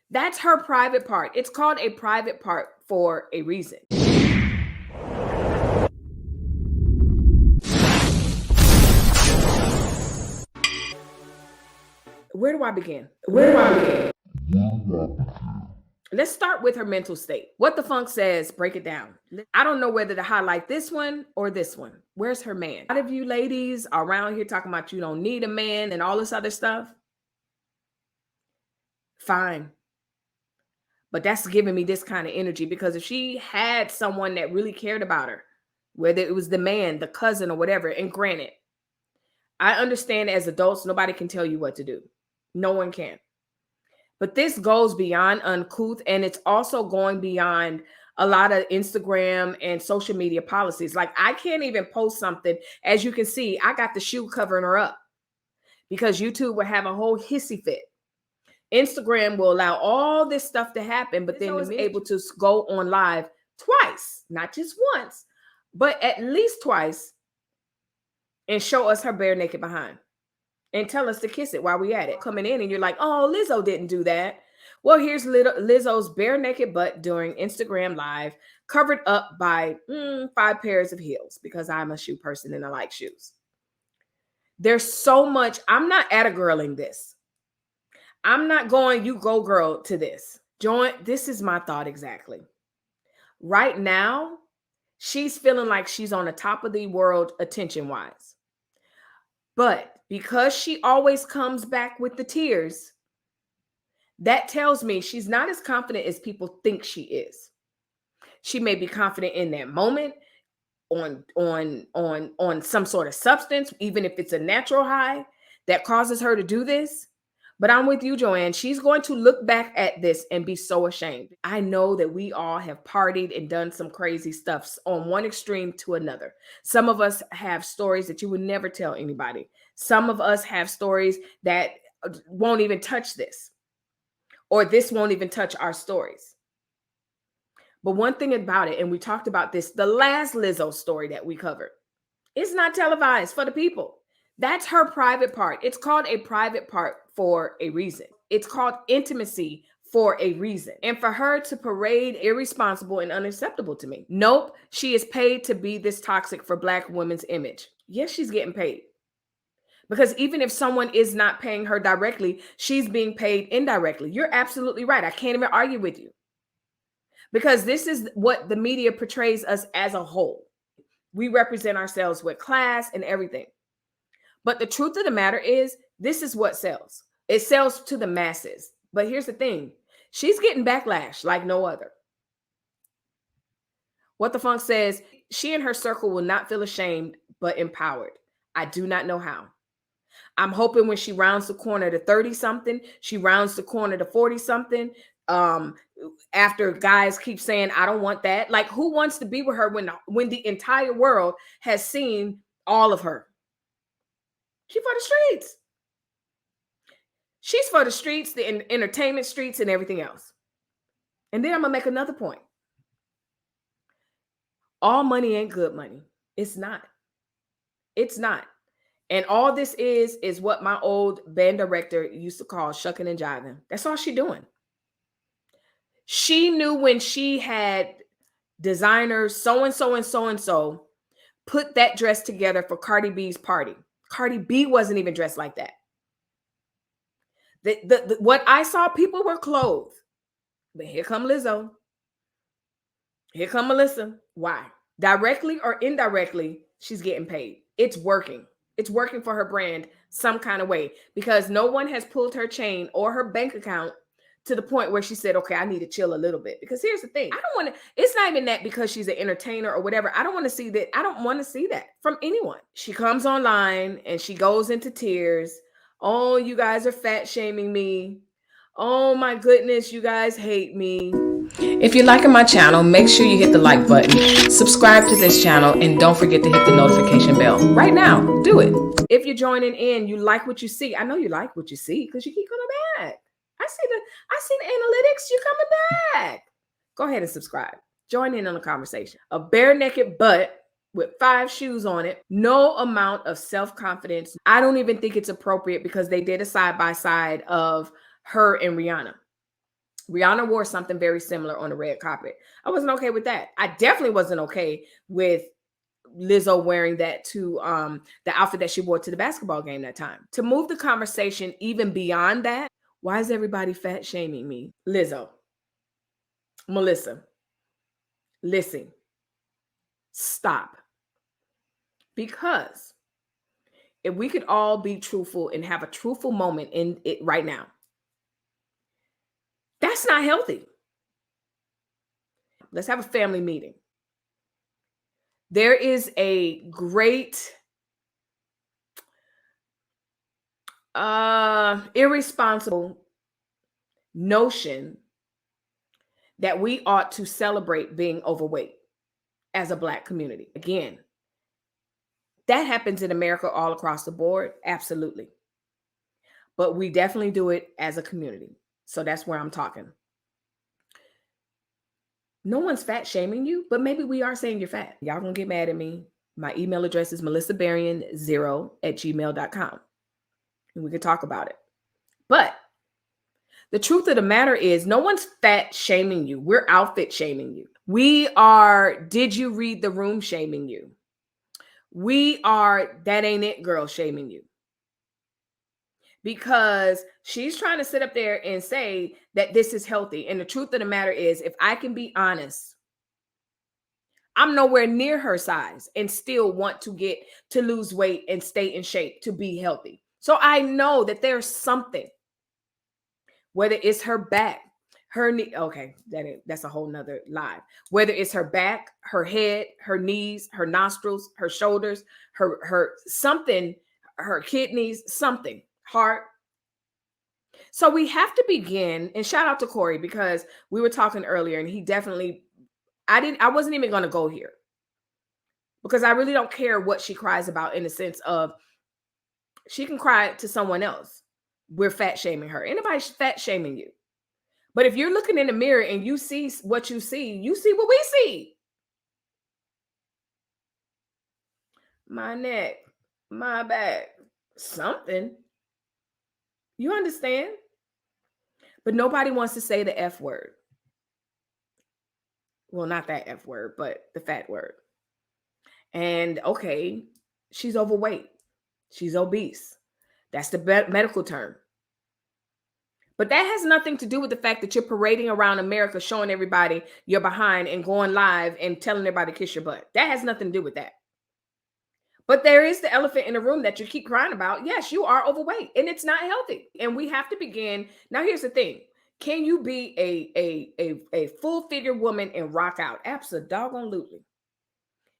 That's her private part. It's called a private part for a reason. Where do I begin? Let's start with her mental state. What the funk says, break it down. I don't know whether to highlight this one or this one. Where's her man? A lot of you ladies are around here talking about you don't need a man and all this other stuff. Fine. But that's giving me this kind of energy, because if she had someone that really cared about her, whether it was the man, the cousin, or whatever, and granted, I understand as adults, nobody can tell you what to do. No one can. But this goes beyond uncouth, and it's also going beyond a lot of Instagram and social media policies. Like, I can't even post something. As you can see, I got the shoe covering her up because YouTube will have a whole hissy fit. Instagram will allow all this stuff to happen, but then is able to go on live twice, not just once, but at least twice, and show us her bare naked behind and tell us to kiss it while we at it. Coming in and you're like, oh, Lizzo didn't do that. Well, here's Lizzo's bare naked butt during Instagram live, covered up by 5 pairs of heels, because I'm a shoe person and I like shoes. There's so much. I'm not at a girling this. I'm not going, you go girl to this. This is my thought exactly. Right now, she's feeling like she's on the top of the world attention-wise. But because she always comes back with the tears, that tells me she's not as confident as people think she is. She may be confident in that moment on some sort of substance, even if it's a natural high that causes her to do this. But I'm with you, Joanne. She's going to look back at this and be so ashamed. I know that we all have partied and done some crazy stuff on one extreme to another. Some of us have stories that you would never tell anybody. Some of us have stories that won't even touch this, or this won't even touch our stories. But one thing about it, and we talked about this, the last Lizzo story that we covered, it's not televised for the people. That's her private part. It's called a private part for a reason. It's called intimacy for a reason. And for her to parade irresponsible and unacceptable to me. Nope, she is paid to be this toxic for Black women's image. Yes, she's getting paid. Because even if someone is not paying her directly, she's being paid indirectly. You're absolutely right. I can't even argue with you. Because this is what the media portrays us as a whole. We represent ourselves with class and everything. But the truth of the matter is, this is what sells. It sells to the masses. But here's the thing. She's getting backlash like no other. What the funk says, she and her circle will not feel ashamed, but empowered. I do not know how. I'm hoping when she rounds the corner to 30-something, she rounds the corner to 40-something, after guys keep saying, I don't want that. Like, who wants to be with her when the entire world has seen all of her? She's for the streets. She's for the streets, the entertainment streets, and everything else. And then I'm going to make another point. All money ain't good money. It's not. It's not. And all this is what my old band director used to call shucking and jiving. That's all she doing. She knew when she had designers, so-and-so and so-and-so put that dress together for Cardi B's party. Cardi B wasn't even dressed like that. What I saw, people were clothed. But here come Lizzo. Here come Melissa. Why? Directly or indirectly, she's getting paid. It's working. It's working for her brand some kind of way, because no one has pulled her chain or her bank account to the point where she said, okay, I need to chill a little bit. Because here's the thing. I don't want to, it's not even that because she's an entertainer or whatever. I don't want to see that. I don't want to see that from anyone. She comes online and she goes into tears. Oh, you guys are fat shaming me. Oh my goodness, you guys hate me. If you're liking my channel, make sure you hit the like button, subscribe to this channel, and don't forget to hit the notification bell. Right now, do it. If you're joining in, you like what you see. I know you like what you see because you keep coming back. I see the analytics. You're coming back. Go ahead and subscribe. Join in on the conversation. A bare naked butt with 5 shoes on it. No amount of self-confidence. I don't even think it's appropriate because they did a side-by-side of her and Rihanna. Rihanna wore something very similar on the red carpet. I wasn't okay with that. I definitely wasn't okay with Lizzo wearing that to the outfit that she wore to the basketball game that time. To move the conversation even beyond that, why is everybody fat shaming me? Lizzo, Melissa, listen, stop. Because if we could all be truthful and have a truthful moment in it right now, that's not healthy. Let's have a family meeting. There is a great irresponsible notion that we ought to celebrate being overweight as a Black community. Again, that happens in America all across the board, absolutely. But we definitely do it as a community. So that's where I'm talking. No one's fat shaming you, but maybe we are saying you're fat. Y'all gonna get mad at me. My email address is melissaberrien0@gmail.com. And we can talk about it. But the truth of the matter is, no one's fat shaming you. We're outfit shaming you. We are, did you read the room shaming you? We are, that ain't it girl shaming you. Because she's trying to sit up there and say that this is healthy. And the truth of the matter is, if I can be honest, I'm nowhere near her size and still want to get to lose weight and stay in shape to be healthy. So I know that there's something, whether it's her back, her knee. Okay, that's a whole nother lie. Whether it's her back, her head, her knees, her nostrils, her shoulders, her something, her kidneys, something, heart. So we have to begin, and shout out to Corey, because we were talking earlier and he definitely, I wasn't even going to go here because I really don't care what she cries about, in the sense of she can cry to someone else. We're fat shaming her. Anybody's fat shaming you. But if you're looking in the mirror and you see what you see what we see. My neck, my back, something. You understand? But nobody wants to say the F word. Well, not that F word, but the fat word. And okay, she's overweight. She's obese. That's the medical term. But that has nothing to do with the fact that you're parading around America showing everybody you're behind and going live and telling everybody to kiss your butt. That has nothing to do with that. But there is the elephant in the room that you keep crying about. Yes, you are overweight and it's not healthy. And we have to begin. Now, here's the thing. Can you be a full figure woman and rock out? Absolutely.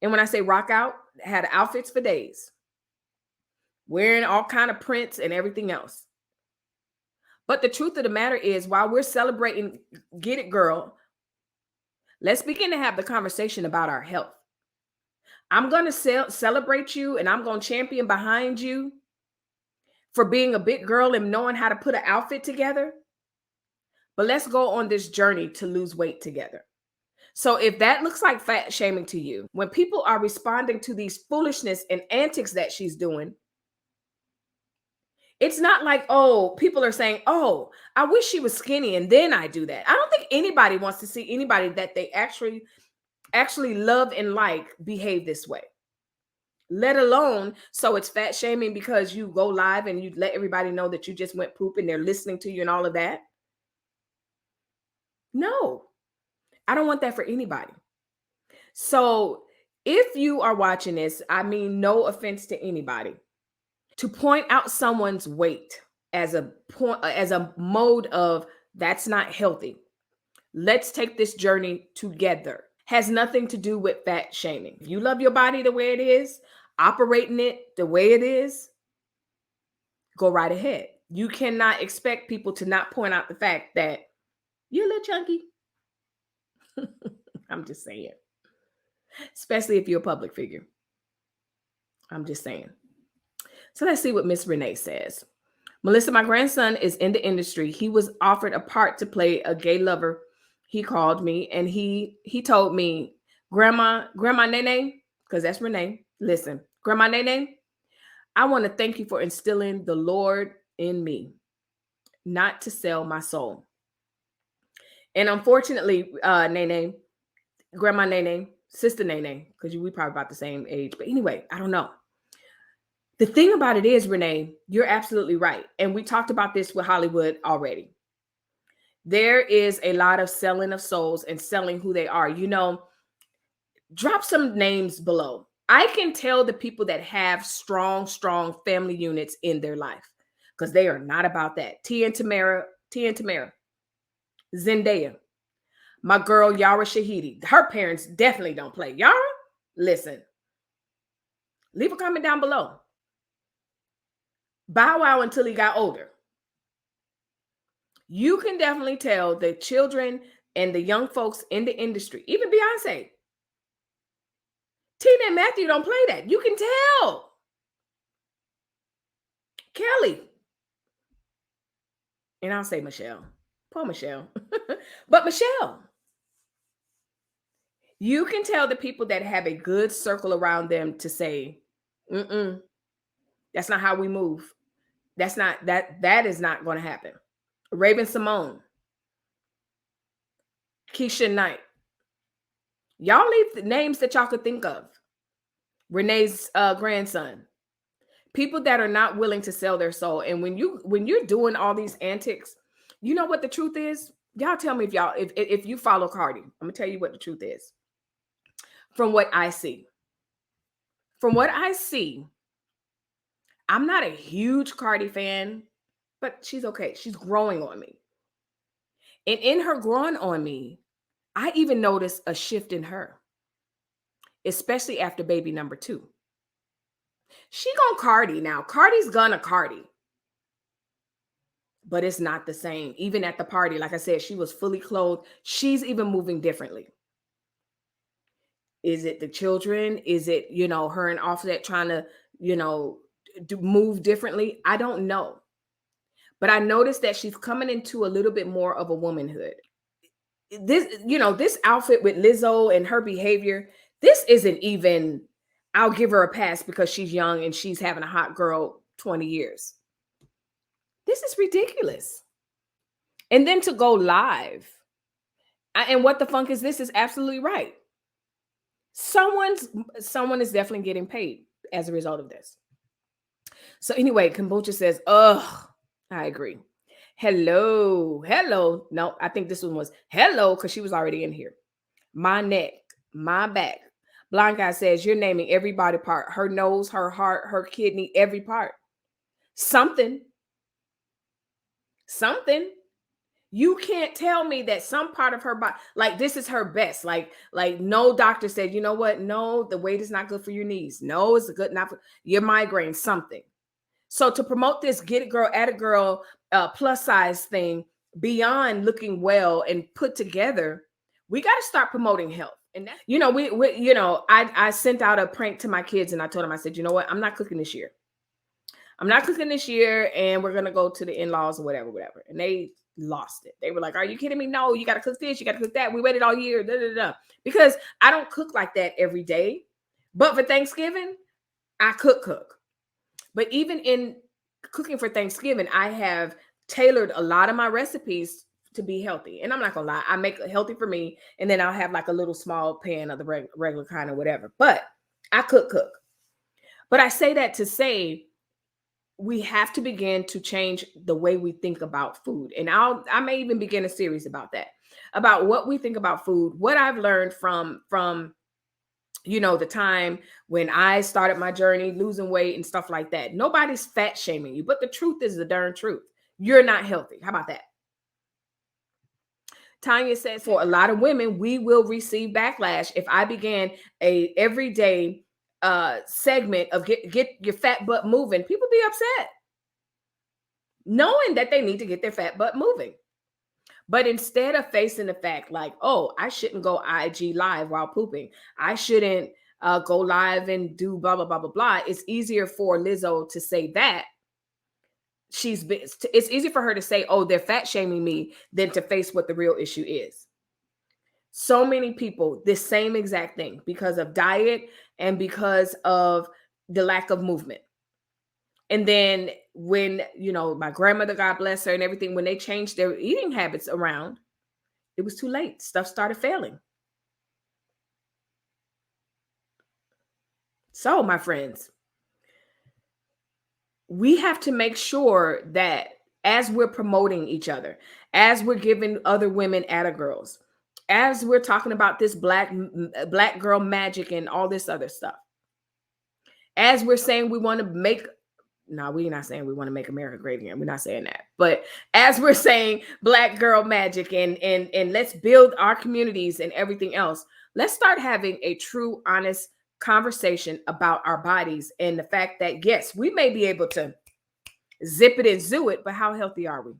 And when I say rock out, had outfits for days, wearing all kind of prints and everything else. But the truth of the matter is, while we're celebrating Get It Girl, let's begin to have the conversation about our health. I'm going to celebrate you, and I'm going to champion behind you for being a big girl and knowing how to put an outfit together. But let's go on this journey to lose weight together. So if that looks like fat shaming to you, when people are responding to these foolishness and antics that she's doing, it's not like, oh, people are saying, oh, I wish she was skinny and then I do that. I don't think anybody wants to see anybody that they actually love and like behave this way. Let alone, so it's fat shaming because you go live and you let everybody know that you just went poop and they're listening to you and all of that. No, I don't want that for anybody. So if you are watching this, I mean, no offense to anybody, to point out someone's weight as a mode of that's not healthy. Let's take this journey together. Has nothing to do with fat shaming. If you love your body the way it is, operating it the way it is, go right ahead. You cannot expect people to not point out the fact that you're a little chunky. I'm just saying. Especially if you're a public figure. I'm just saying. So let's see what Miss Renee says. Melissa, my grandson is in the industry. He was offered a part to play a gay lover. He called me and he told me, Grandma Nene, because that's Renee. Listen, Grandma Nene, I want to thank you for instilling the Lord in me, not to sell my soul. And unfortunately, Nene, Grandma Nene, Sister Nene, because we probably about the same age. But anyway, I don't know. The thing about it is, Renee, you're absolutely right. And we talked about this with Hollywood already. There is a lot of selling of souls and selling who they are. Drop some names below. I can tell the people that have strong, strong family units in their life because they are not about that. Tia and Tamara, Zendaya, my girl Yara Shahidi. Her parents definitely don't play. Yara, listen, leave a comment down below. Bow Wow until he got older. You can definitely tell the children and the young folks in the industry, even Beyonce, Tina and Matthew don't play that. You can tell. Kelly. And I'll say Michelle. Poor Michelle. But Michelle, you can tell the people that have a good circle around them to say, that's not how we move. That is not going to happen. Raven Simone, Keisha Knight. Y'all leave the names that y'all could think of. Renee's grandson. People that are not willing to sell their soul. And when you're doing all these antics, you know what the truth is? Y'all tell me if you follow Cardi. I'm gonna tell you what the truth is. From what I see. From what I see, I'm not a huge Cardi fan, but she's okay. She's growing on me. And in her growing on me, I even noticed a shift in her, especially after baby number 2. She gonna Cardi now. Cardi's gonna Cardi. But it's not the same. Even at the party, like I said, she was fully clothed. She's even moving differently. Is it the children? Is it, her and Offset trying to, move differently? I don't know. But I noticed that she's coming into a little bit more of a womanhood. This outfit with Lizzo and her behavior, this isn't even, I'll give her a pass because she's young and she's having a hot girl 20 years. This is ridiculous. And then to go live. And what the funk is this is absolutely right. Someone is definitely getting paid as a result of this. So anyway, Kombucha says, ugh, I agree. Hello. No, I think this one was hello because she was already in here. My neck, my back. Blind guy says, you're naming every body part. Her nose, her heart, her kidney, every part. Something. You can't tell me that some part of her body, like this is her best. Like no doctor said, you know what? No, the weight is not good for your knees. No, it's good not for your migraine, something. So to promote this get it girl, at a girl, plus size thing beyond looking well and put together, we got to start promoting health. And that, I sent out a prank to my kids and I told them, I said, you know what? I'm not cooking this year. And we're going to go to the in-laws or whatever. And they lost it. They were like, are you kidding me? No, you got to cook this. You got to cook that. We waited all year. Because I don't cook like that every day. But for Thanksgiving, I cook. But even in cooking for Thanksgiving, I have tailored a lot of my recipes to be healthy. And I'm not going to lie. I make it healthy for me. And then I'll have like a little small pan of the regular kind or whatever. But I cook. But I say that to say, we have to begin to change the way we think about food. And I may even begin a series about that, about what we think about food, what I've learned from the time when I started my journey, losing weight and stuff like that. Nobody's fat shaming you, but the truth is the darn truth. You're not healthy. How about that? Tanya says, for a lot of women, we will receive backlash if I began a everyday segment of get your fat butt moving. People be upset knowing that they need to get their fat butt moving. But instead of facing the fact like, oh, I shouldn't go IG live while pooping, I shouldn't go live and do blah, blah, blah, blah, blah. It's easier for Lizzo to say that. It's easier for her to say, oh, they're fat shaming me than to face what the real issue is. So many people, this same exact thing, because of diet and because of the lack of movement. And then when, my grandmother, God bless her and everything, when they changed their eating habits around, It was too late. Stuff started failing. So, my friends, we have to make sure that as we're promoting each other, as we're giving other women atta girls, as we're talking about this black girl magic and all this other stuff, as we're saying we want to make, no, we're not saying we want to make America great again. We're not saying that. But as we're saying black girl magic and let's build our communities and everything else, let's start having a true, honest conversation about our bodies and the fact that yes, we may be able to zip it and zoo it, but how healthy are we?